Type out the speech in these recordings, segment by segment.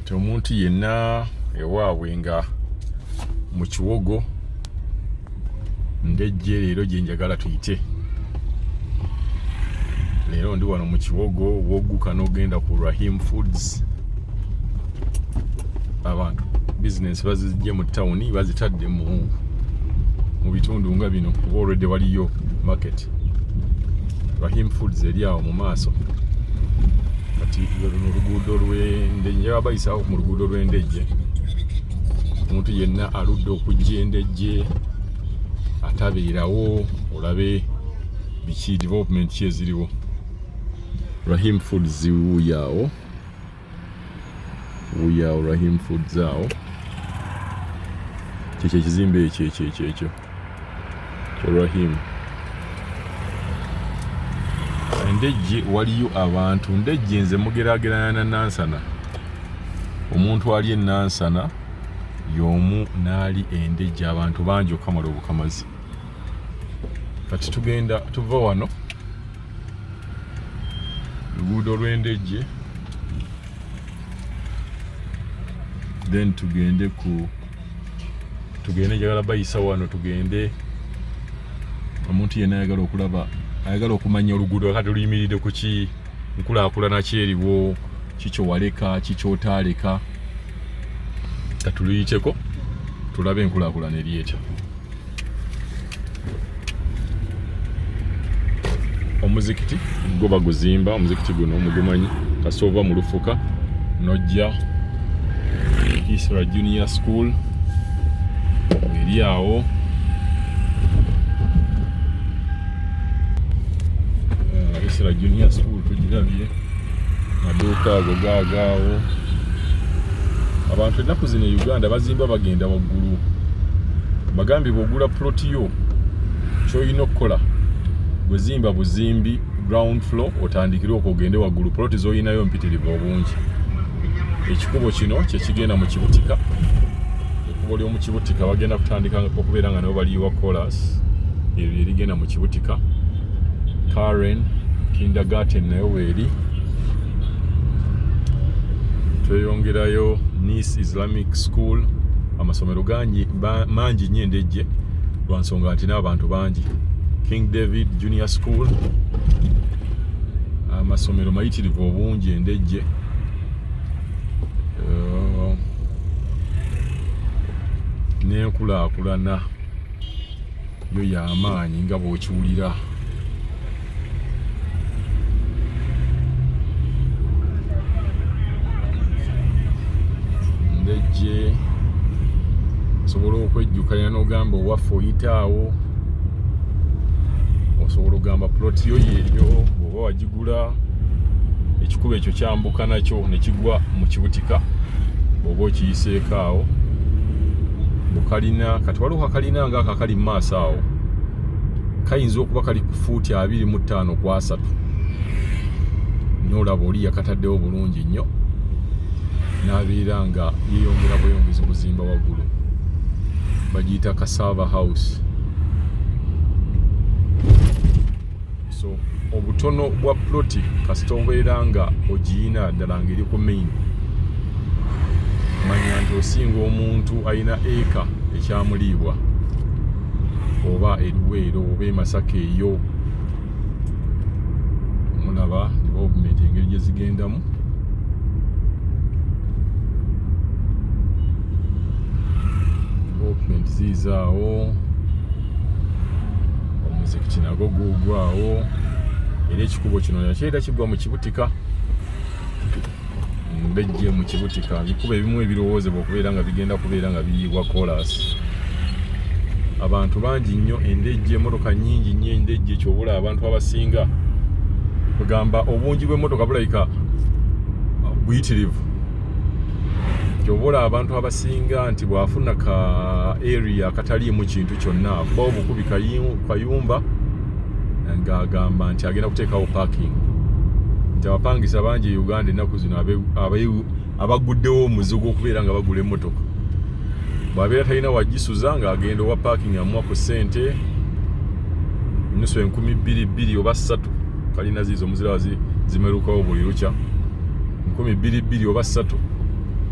kati omuntu yenna ewaabwe nga mu kiwogo Ndejje leero gye njagala tuyite. Leero ndi wano mu kiwogo wogguka n'ogenda ku Rahim Foods. Abantu business bazijje mu tawuni bazitadde mu bitundu nga bino kuba already waliyo market. Rahim Foods eri awo mu maaso. Kati luno oluguudo lw'Endejje abayisaawo mu luguudo lw'Endejje. Omuntu yenna aludde okujja Endejje atabeerawo olabe biki development ki eziriwo. Rahim Foods wuuyaawo Rahim Foods awo kyekyo ekizimbe ekyo Rahim. Ndejje waliyo abantu. Ndejje nze mugeraageranya na Nansana. Omuntu ali e Nansana y'omu n'ali Endejje, abantu bangi okamala obukamazi. Kati tugenda tuva wano luguudo lw'Endejje then tugende njagala bayisa wano tugende. Omuntu yenna ayagala okumanya oluguudo kati luyimiridde ku ki, nkulaakulana ki eriwo, kikyo waleka kikyotaaleka, katuluyiteko tulabe enkulaakulana eri etya. Omuzikiti gwo baguzimba, omuzikiti guno mugumanyi, kasita ova mu Lufuka nojja Isra Junior School eri awo. Isra Junior School tugirabye, maduuka ago gaagaawo. Abantu ennaku zino e Uganda bazimba bagenda waggulu. Bagambye bw'ogula ploti yo ky'olina okukola bwezimba buzimbi ground floor otandikire okugende waggulu, ploti z'olinayo mpitirivu obungi. Ekikubo kino kye kigenda mu Kibutika. Ekkubo ly'omu Kibutika bagenda kutandika okubeera nga nabo baliwa chorus eryo erigenda mu Kibutika. Karen Kindergarten nayo weeri. Tweyongerayo Nice Islamic School. Amasomero mangi nnyo Endejje lwa nsonga nti n'abantu bangi. King David Junior School. Amasomero mayitirivu obungi Endejje. N'enkulaakulana yo y'amaanyi nga bw'okiwulira. Ndejje osobola okwejjukanya n'ogamba owaffe oyitaawo, osobola ogamba ploti yo yeeryo bw'oba wagigula. Ekikubo ekyo kyambuka nakyo ne kigwa mu Kibutika bw'oba okiyiseeko awo. Bukalina kati waliwo kakalina nga akakali mu maaso awo, kayinza okuba kali ku fuuti 25 ku 3. N'olaba oli yakataddewo bulungi nnyo n'abeera nga yeeyongera bweyongezi okuzimba waggulu. Bagiyita Cassava House. So obutono bwa ploti kasita obeera nga ogiyina ddala ng'eri ku main, manya nti osinga omuntu alina eka ekyamuliibwa oba eruweero oba emasaka eyo. Mulaba development engeri gye zigendamu. Development ziizaawo, omuzikiti nagwo guugwawo, era ekikubo kino yakyera kigwa mu Kibutika. Ndejje mu Kibutika bikubo ebimu ebirowoozebwa okubeera nga bigenda kubeera nga biyiibwa chorus. Abantu bangi nnyo Endejje, emmotoka nnyingi nnyo Endejje, kyobula abantu abasinga kugamba obungi bw'emmotoka bulabika buyitirivu. Kyobula abantu abasinga nti bw'afuna ka area akataliimu kintu kyonna akuba obukubi kayumba ng'agamba nti agenda kuteekawo parking. Nti abapangisa bangi e Uganda ennaku zino abaguddewo omuzigo okubeera nga bagula emmotoka. Bw'abeera talina wagisuza ng'agenda owa parking amuwa ku ssente nusu 2,200 oba 3. Kalina ziizo muziraba zimerukawo buli lukya 2,200 oba 3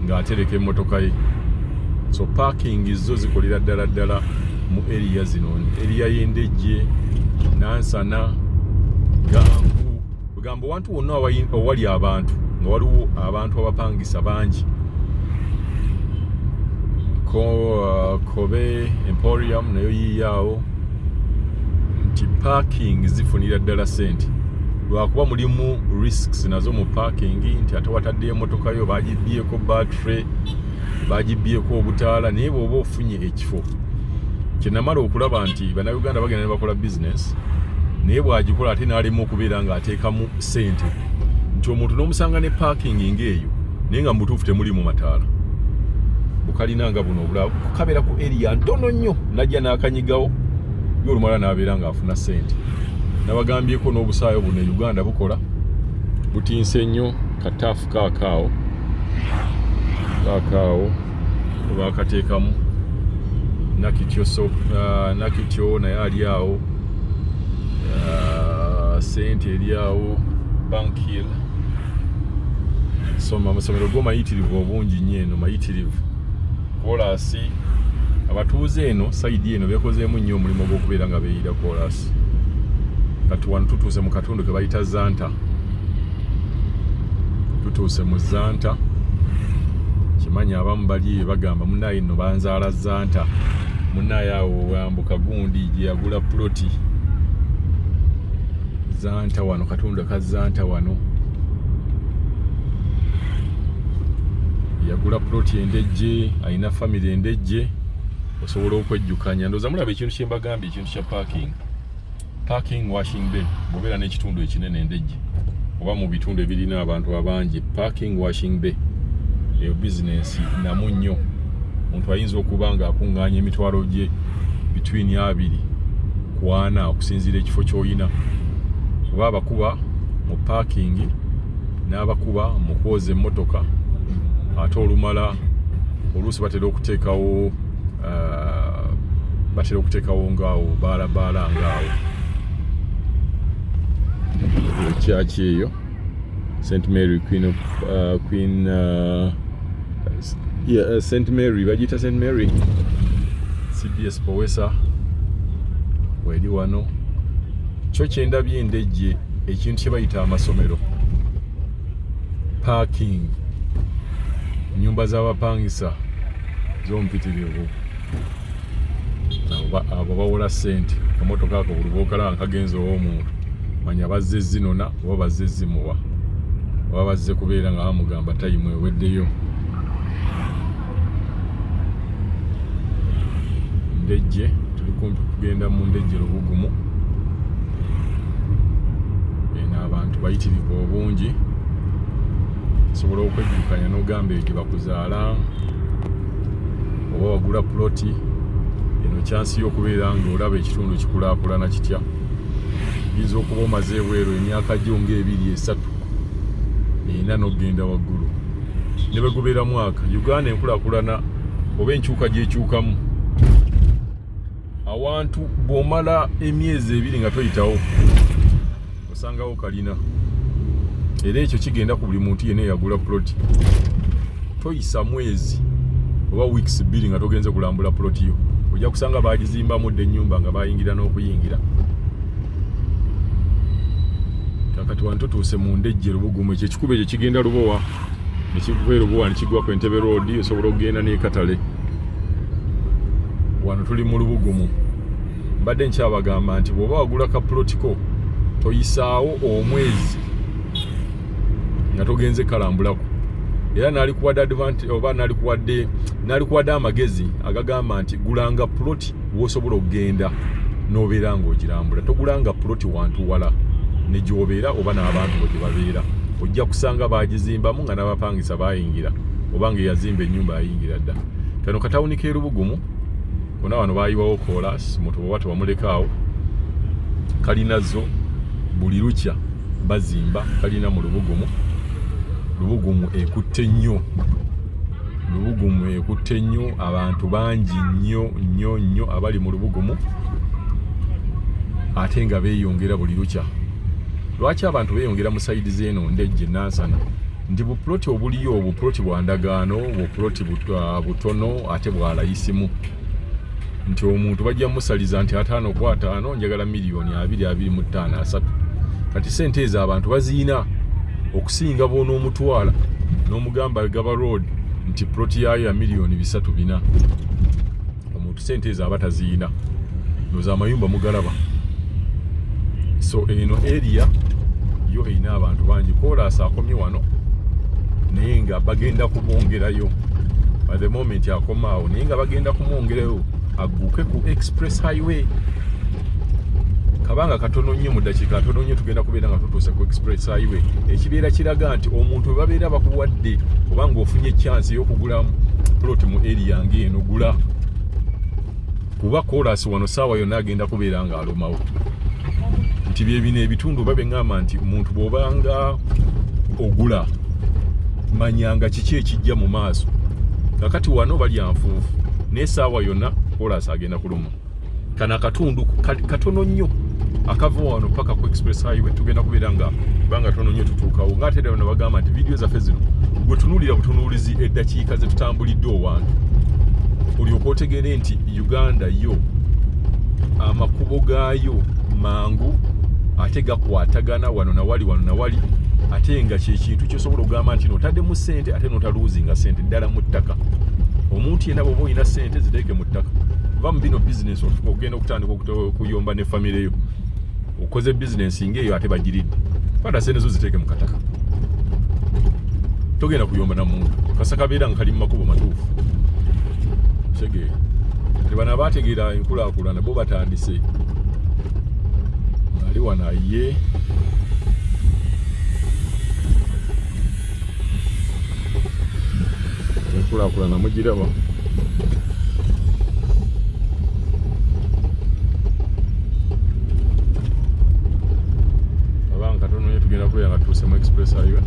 ng'atereka emmotoka ye. So parking zo zikolera ddala mu area zino, area y'Endejje, Nansana, Gambo wantu wonna awali abantu nga waliwo abantu abapangisa bangi. Kobe Emporium nayo yiyaawo, nti parking zifunira ddala sente lwakuba mulimu risks nazo mu parking, nti ate watadde emmotoka yo bagibyeko battery, bagibyeko obutaala, naye bw'oba ofunye ekifo. Kyenamala okulaba nti bannayuganda bagenda ne bakola business, naye bw'agikola ate n'alema okubeera ng'ateekamu sente, nti omuntu n'omusanga ne parking ng'eyo naye nga mu butuufu temuli mu mataala. Bukalina nga buno obulaba kabeera ku area ntono nnyo, najja n'akanyigawo y'olumala n'abeera ng'afuna sente. Nabagambyeko n'obusaayo buno e Uganda bukola butinse nnyo, kataafu kaakaawo bakateekamu nakityo naye ali awo, sente eri awo, bankil. So amasomero go mayitirivu obungi nnyo eno, mayitirivu. Kolasi abatuuze eno sayidi eno bekozeemu nnyo omulimu gw'okubeera nga beeyira kolasi. Kati wano tutuuse mu katundu ke bayita Zanta. Tutuuse mu Zanta. Kimanyi abamu bali bagamba munnaye nno banzaala Zanta. Munnaye awo wambuka gundi gye yagula ploti. Zanta wano, katundu ka Zanta wano. Yagula ploti Endejje, alina family Endejje. Osobola okwejjukanya. Ndowooza mulaba ekintu kye mbagambye, ekintu kya parking washing bay. Bw'obeera n'ekitundu ekinene Endejje oba mu bitundu ebirina abantu abangi, parking washing bay eyo bizinensi namu nnyo. Omuntu ayinza okuba ng'akuŋŋaanya emitwalo gye between 2 ku 4 okusinziira ekifo ky'olina. Oba abakuba mu parking n'abakuba mu kwoza emmotoka, ate olumala oluusi batera okuteekawo ng'awo baalabaala ng'awo ekyaki eyo St. Mary St. Mary bagiyita St. Mary CBS Powesa weri wano. Kyo kyendabye Endejje ekintu kye bayita amasomero, parking, nnyumba z'abapangisa z'ompitirivu, abo bawola ssente. Kamotoka ako buli bw'okalaba nkagenza ow'omuntu manya bazze zinona oba bazze zimuwa oba bazze kubeera nga bamugamba tayimu eweddeyo. Ndejje tuli kumpi kugenda mu Ndejje Lubugumu. Abantu bayitirivu obungi, osobola okwejjukanya n'ogamba gye bakuzaala oba wagula ploti eno, kyansi y'okubeera ng'olaba ekitundu kikulaakulana kitya. Yinza okuba omaze ebweru emyaka gyo nga 2-3 erina n'okgenda waggulu ne bwe gubeera mwaka. Uganda enkulaakulana oba enkyuka gy'ekyukamu, awantu bw'omala emyezi 2 nga toyitawo osangawo kalina. Era ekyo kigenda ku buli muntu yenna eyagula ploti. Toyisa mwezi oba weeks 2 nga togenze kulambula ploti yo, ojja kusanga bagizimbamu dde ennyumba nga bayingira n'okuyingira. Kakati wano tutuuse mu Ndejje Lubugumu. Ekyo ekikubo ekyo kigenda Lubowa, ne kiva Lubowa ne kigwa ku Entebbe Road, osobola okugenda n'ekatale. Wano tuli mu Lubugumu. Mbadde nkyabagamba nti bw'oba wagula ka plotiko toyisaawo omwezi nga togenze kalambulako. Era nalikuwadde advantage oba nalikuwadde amagezi agagamba nti gulanga ploti w'osobola okugenda n'obeera ng'ogirambula. Togulanga ploti wantu wala ne gy'obeera oba n'abantu bwe gye babeera. Ojja kusanga bagizimbamu nga n'abapangisa bayingira oba ng'eyazimba ennyumba yayingira dda. Kano katawuni k'e Lubugumu konna wano baayiwawo kolas, omuntu bw'oba tewamulekaawo. Kalinazo buli lukya bazimba kalina mu Lubugumu. Lubugumu ekutte nnyo, abantu bangi nnyo abali mu Lubugumu, ate nga beeyongera buli lukya. Lwaki abantu beeyongera mu sayidi z'eno Ndejje, Nansana, ndi buploti obuliyo obuploti bwandagaano buploti butono ate bwalayisimu nti omuntu bajja musaliza nti 5 kwa 5 njagala miliyoni 2.25 kati sente ezo abantu baziina okusinga bona omutwala n'omugamba gaba road nti ploti yayo ya miliyoni 3-4 omuntu sente ezo abataziina noza amayumba mugalaba so eno area yo ina abantu bangi kola asakomye wano naye nga bagenda kubongerayo by the moment akomaawo naye nga bagenda kumwongerayo aguke ku express highway kabanga katono nnyo mu dakiika katono nnyo tugenda kubeera nga tutuuse ku express highway ekibeera kiraga nti omuntu we babeera bakuwadde obanga ofunye chance y'okugula plot mu area ng'eno gula kuba kolasi wano saawa yonna agenda kubeera nga alomawo nti byebino ebitundu babeŋŋamba nti omuntu bw'obanga ogula manyanga kiki ekijja mu maaso kakati wano bali anfuufu naye saawa yonna kolasi agenda kuluma kana akatundu katono nnyo akava wano paka ku express highway tugenda kubeera nga banga tono nnyo tutuukawo ng'ate era bano bagamba nti vidiyo zaffe zino gwe tunuulira butunuulizi eddakiika ze tutambulidde owantu olyoka otegere nti Uganda yo amakubo gaayo mangu ate gakwatagana wano na wali ate nga kyekintu kyosobola okugamba nti notaddemu ssente ate notaluuzinga ssente ddala mu ttaka omuntu yenna bw'oba olina ssente ziteeke mu ttaka va mu bino bizinesi ogenda okutandika okuyomba ne famire yo okoze bizinesi ng'eyo ate bagiridde kwata ssente zo ziteeke mu kataka togenda kuyomba na muntu kasa kabeera nga kali mu makubo matuufu kitegeera ate bano abaategeera enkulaakulana bo batandise ali wano ye enkulaakulana mugiraba abanga katono nyo tugenda kubeera nga tutuuse mu express highway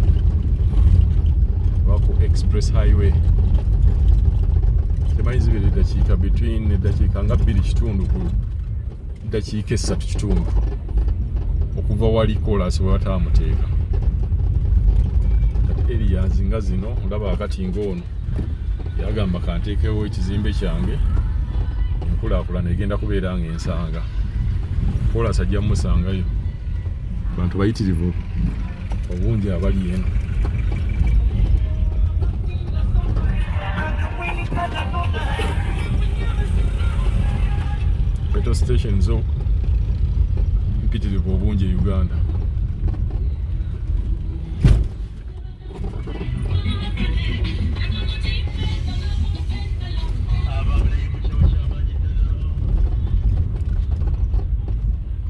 oba ku express highway temanyi zibiri eddakiika between eddakiika nga 2.5 ku dakiika 3.5 okuva wali kolasi we bataamuteeka kati areas nga zino olaba akati ng'ono yagamba kanteekewo ekizimbe kyange enkulaakulana egenda kubeera nga ensanga kolasi ajja mmusangayo bantu bayitirivu obungi abali eno petrol station zo mpitirivu obungi e Uganda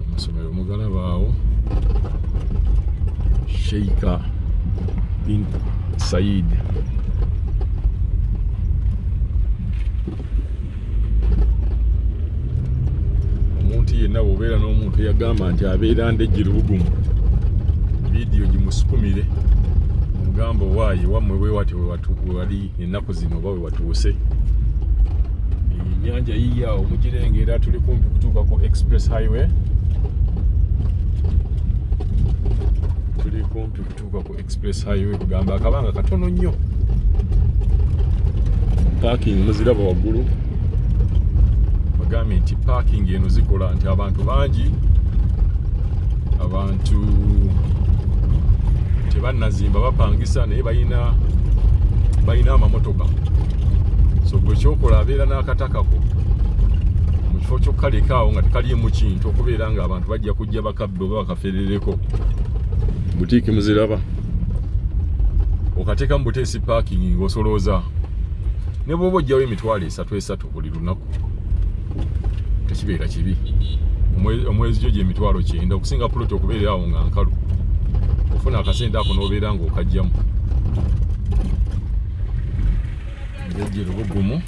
amasomero mugalabaawo Sheikha bin Said omuntu yenna bw'obeera n'omuntu yagamba nti abeera Ndejje Lubugumu vidiyo gimusukumire omugamba owaaye wammwe bwe wati wali ennaku zino oba we watuuse ennyanja yiiyaawo mugirengera tuli kumpi kutuuka ku express highway kugamba akabanga katono nnyo parking muziraba waggulu bagambye nti parking eno zikola nti abantu bangi abantu tebannazimba bapangisa naye balina amamotoka so gwe kyokola abeera n'akatakako mu kifo kyokkalekaawo nga tekaliimu kintu okubeera nga abantu bajja kujja bakabbe oba bakaferereko butiiki muziraba okateeka mu buteesi parking ng'osolooza ne bw'oba ojjawo emitwalo 3 buli lunaku tekibeera kibi omwezi gyo gy'emitwalo 9 okusinga puloti okubeera awo nga nkalu ofuna akasente ako n'obeera ng'okajjamu Ndejje Lubugumu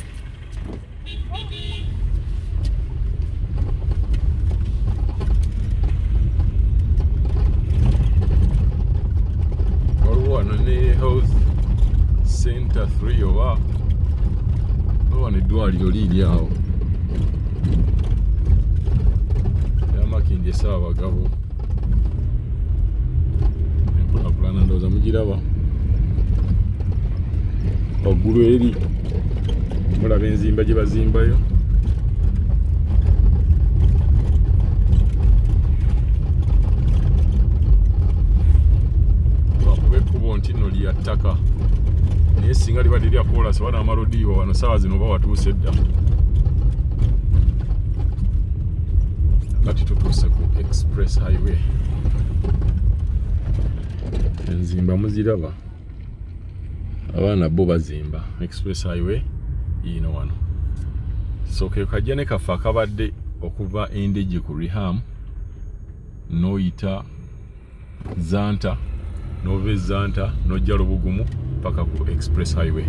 waliwo wano ne health center 3 oba wano eddwaliro liiri awo yamakindi esaabagabo enkulaakulana ndowooza mugiraba waggulu eri mulaba enzimba gye bazimbayo. Bakuba ekkubo nti nno lya ttaka naye singa libadde lya koolasi oba n'amalodiyo wano saawa zino oba watuuse dda. Kati tutuuse ku express highway. Enzimba muziraba, abaana bo bazimba express highway yino wano. So ke kajja ne kaffe akabadde okuva Ndejje ku Reham n'oyita Zanta n'ova Zanta n'ojja Lubugumu paka ku express highway.